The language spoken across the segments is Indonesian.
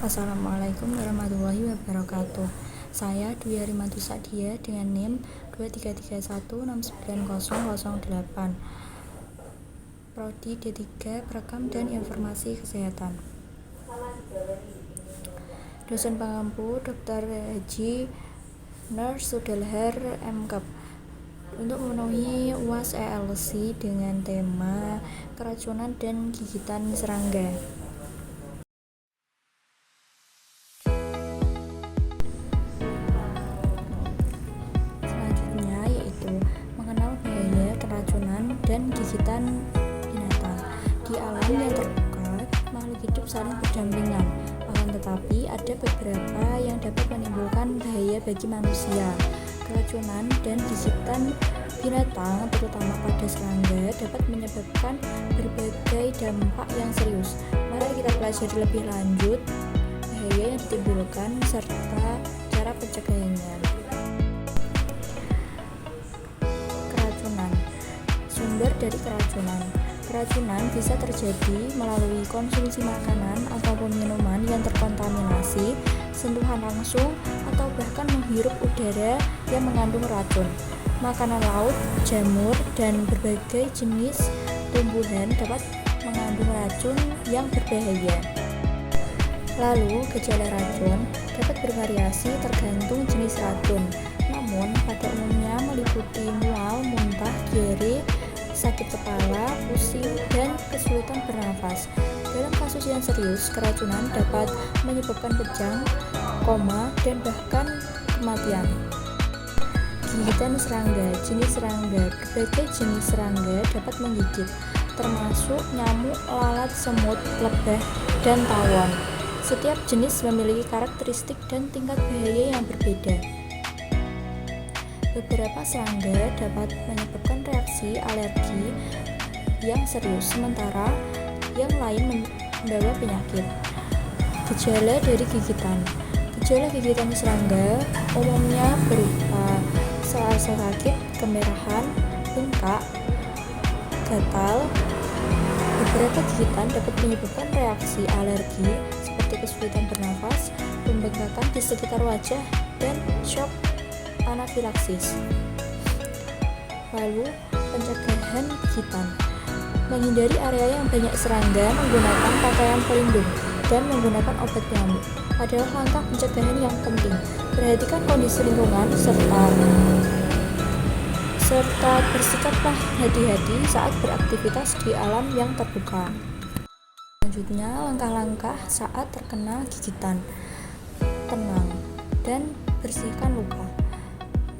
Assalamualaikum warahmatullahi wabarakatuh. Saya Dwi Harimantu Sadia dengan NIM 2331690008. Prodi D3 Perekam dan Informasi Kesehatan. Dosen pengampu Dr. Haji Nurse Sudalhar M.Kep untuk memenuhi UAS ELC dengan tema keracunan dan gigitan serangga. Selanjutnya yaitu mengenal bahaya keracunan dan gigitan binatang. Di alam yang terbuka, makhluk hidup saling berdampingan. Akan tetapi ada beberapa yang dapat menimbulkan bahaya bagi manusia. Keracunan dan gigitan binatang, terutama pada serangga, dapat menyebabkan berbagai dampak yang serius. Mari kita pelajari lebih lanjut bahaya yang ditimbulkan serta cara pencegahannya. Keracunan. Sumber dari keracunan. Keracunan bisa terjadi melalui konsumsi makanan ataupun minuman yang terkontaminasi, sentuhan langsung, atau bahkan menghirup udara yang mengandung racun. Makanan laut, jamur, dan berbagai jenis tumbuhan dapat mengandung racun yang berbahaya. Lalu, gejala racun dapat bervariasi tergantung jenis racun, namun pada umumnya meliputi mual, muntah, diare, sakit kepala, pusing, dan kesulitan bernafas. Dalam kasus yang serius, keracunan dapat menyebabkan kejang, koma, dan bahkan kematian. Gigitan serangga. Jenis serangga. Berbagai jenis serangga dapat menggigit, termasuk nyamuk, lalat, semut, lebah, dan tawon. Setiap jenis memiliki karakteristik dan tingkat bahaya yang berbeda. Beberapa serangga dapat menyebabkan reaksi alergi yang serius, sementara yang lain membawa penyakit. Gejala dari gigitan. Gejala gigitan serangga umumnya berupa rasa sakit, kemerahan, bengkak, gatal. Beberapa gigitan dapat menyebabkan reaksi alergi seperti kesulitan bernafas, pembengkakan di sekitar wajah, dan shock anafilaksis. Lalu, pencegahan gigitan. Menghindari area yang banyak serangga menggunakan pakaian pelindung dan menggunakan obat nyamuk adalah langkah pencegahan yang penting. Perhatikan kondisi lingkungan serta bersikaplah hati-hati saat beraktivitas di alam yang terbuka. Selanjutnya, langkah-langkah saat terkena gigitan. Tenang dan bersihkan luka.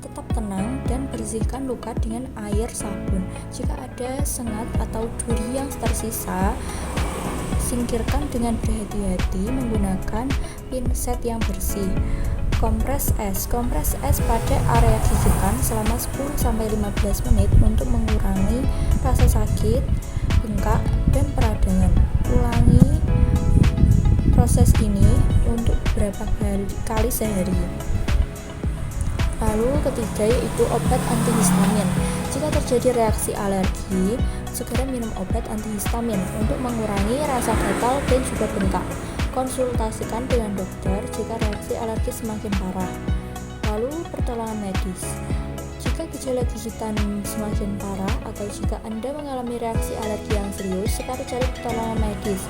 Tetap tenang dan bersihkan luka dengan air sabun. Jika ada sengat atau duri yang tersisa, singkirkan dengan berhati-hati menggunakan pinset yang bersih. Kompres es pada area gigitan selama 10-15 menit untuk mengurangi rasa sakit, bengkak, dan peradangan. Ulangi proses ini untuk beberapa kali sehari. Lalu ketiga yaitu obat antihistamin. Jika terjadi reaksi alergi, segera minum obat antihistamin untuk mengurangi rasa gatal dan juga bengkak. Konsultasikan dengan dokter jika reaksi alergi semakin parah. Lalu pertolongan medis. Jika gejala gigitan semakin parah atau jika Anda mengalami reaksi alergi yang serius, segera cari pertolongan medis.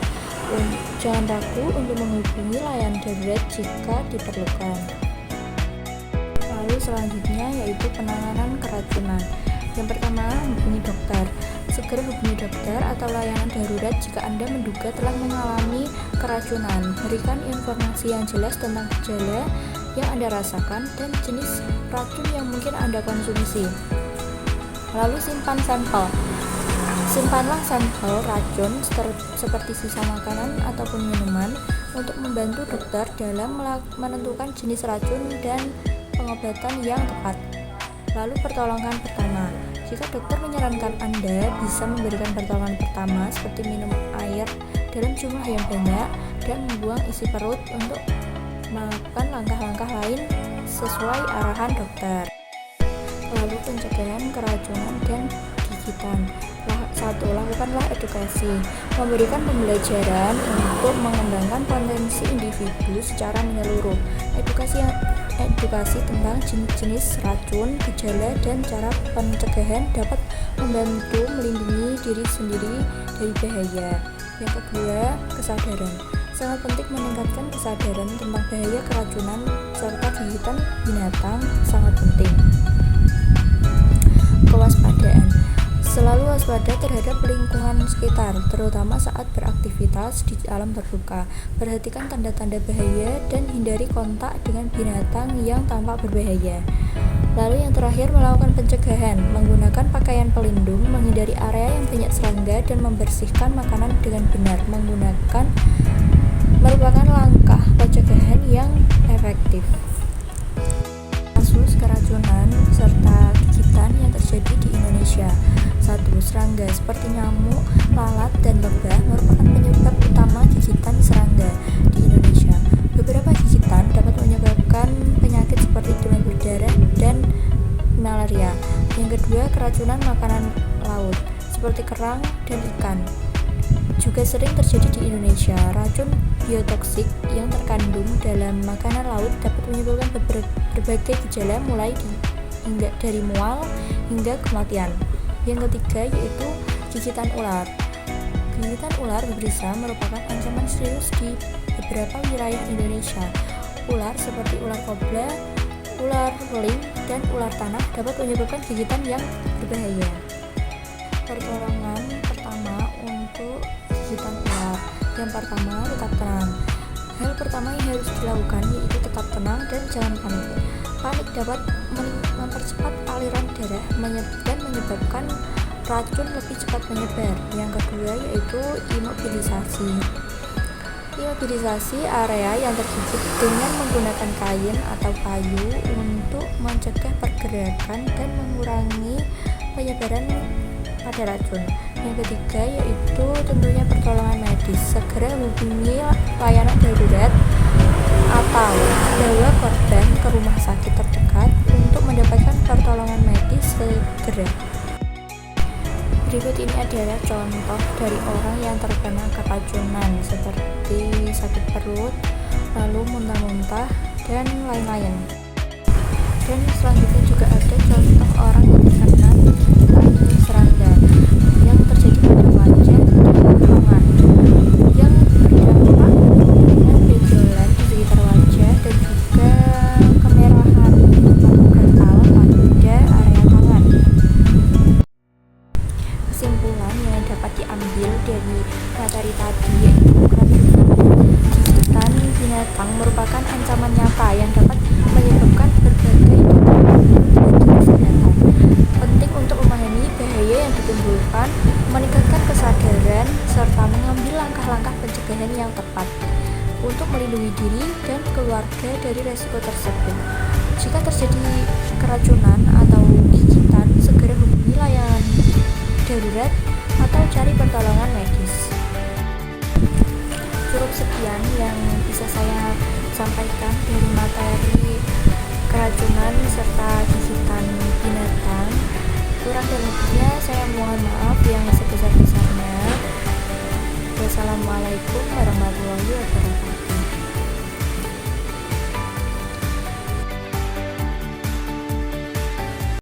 Jangan ragu untuk menghubungi layanan darurat jika diperlukan. Lalu selanjutnya yaitu penanganan keracunan. Yang pertama, hubungi dokter. Segera hubungi dokter atau layanan darurat jika Anda menduga telah mengalami keracunan. Berikan informasi yang jelas tentang gejala yang Anda rasakan dan jenis racun yang mungkin Anda konsumsi. Lalu simpan sampel. Simpanlah sampel racun seperti sisa makanan ataupun minuman untuk membantu dokter dalam menentukan jenis racun dan pengobatan yang tepat. Lalu pertolongan pertama. Jika dokter menyarankan Anda bisa memberikan pertolongan pertama seperti minum air dalam jumlah yang banyak dan membuang isi perut untuk melakukan langkah-langkah lain sesuai arahan dokter. Lalu pencegahan keracunan dan gigitan. 1. Lakukanlah edukasi. Memberikan pembelajaran untuk mengembangkan potensi individu secara menyeluruh. Edukasi tentang jenis-jenis racun, gejala, dan cara pencegahan dapat membantu melindungi diri sendiri dari bahaya. Yang kedua, kesadaran. Sangat penting meningkatkan kesadaran tentang bahaya keracunan serta gigitan binatang, sangat penting. Kewaspadaan. Selalu waspada terhadap lingkungan sekitar, terutama saat beraktivitas di alam terbuka. Perhatikan tanda-tanda bahaya dan hindari kontak dengan binatang yang tampak berbahaya. Lalu yang terakhir, melakukan pencegahan, menggunakan pakaian pelindung, menghindari area yang banyak serangga, dan membersihkan makanan dengan benar. Merupakan langkah pencegahan yang efektif. Kasus keracunan serta gigitan yang terjadi di Indonesia. 1. Serangga seperti nyamuk, lalat, dan lebah merupakan penyebab utama gigitan serangga di Indonesia. Beberapa gigitan dapat menyebabkan penyakit seperti demam berdarah dan malaria. Yang kedua, keracunan makanan laut seperti kerang dan ikan juga sering terjadi di Indonesia. Racun biotoksik yang terkandung dalam makanan laut dapat menyebabkan berbagai gejala mulai dari mual hingga kematian. Yang ketiga yaitu gigitan ular. Gigitan ular berbisa merupakan ancaman serius di beberapa wilayah Indonesia. Ular seperti ular kobra, ular beling, dan ular tanah dapat menyebabkan gigitan yang berbahaya. Pertolongan pertama untuk gigitan ular. Yang pertama, tetap tenang. Hal pertama yang harus dilakukan yaitu tetap tenang dan jangan panik. Panik dapat mempercepat aliran darah dan menyebabkan racun lebih cepat menyebar. Yang kedua yaitu imobilisasi. Imobilisasi area yang tergigit dengan menggunakan kain atau kayu untuk mencegah pergerakan dan mengurangi penyebaran pada racun. Yang ketiga yaitu tentunya pertolongan medis. Segera hubungi layanan darurat atau bawa korban ke rumah sakit terdekat untuk mendapatkan pertolongan medis segera. Berikut ini adalah contoh dari orang yang terkena keracunan seperti sakit perut, lalu muntah-muntah, dan lain-lain. Dan selanjutnya juga ada contoh orang yang terkena racun serangga yang terjadi pada wajah dan tangan yang berdampak dengan benjolan di sekitar wajah dan juga kemerahan atau gatal pada area tangan. Kesimpulan yang dapat diambil dari materi tadi yaitu keracunan gigitan binatang merupakan ancaman nyata yang dapat menyebabkan berbagai kesehatan. Penting untuk memahami bahaya yang ditimbulkan, meningkatkan kesadaran, serta mengambil langkah-langkah pencegahan yang tepat untuk melindungi diri dan keluarga dari resiko tersebut. Jika terjadi keracunan atau gigitan, segera hubungi layanan darurat atau cari pertolongan medis. Cukup sekian yang bisa saya sampaikan dari materi keracunan serta gigitan binatang. Kurang dan lebihnya saya mohon maaf yang sebesar-besarnya. Wassalamualaikum warahmatullahi wabarakatuh.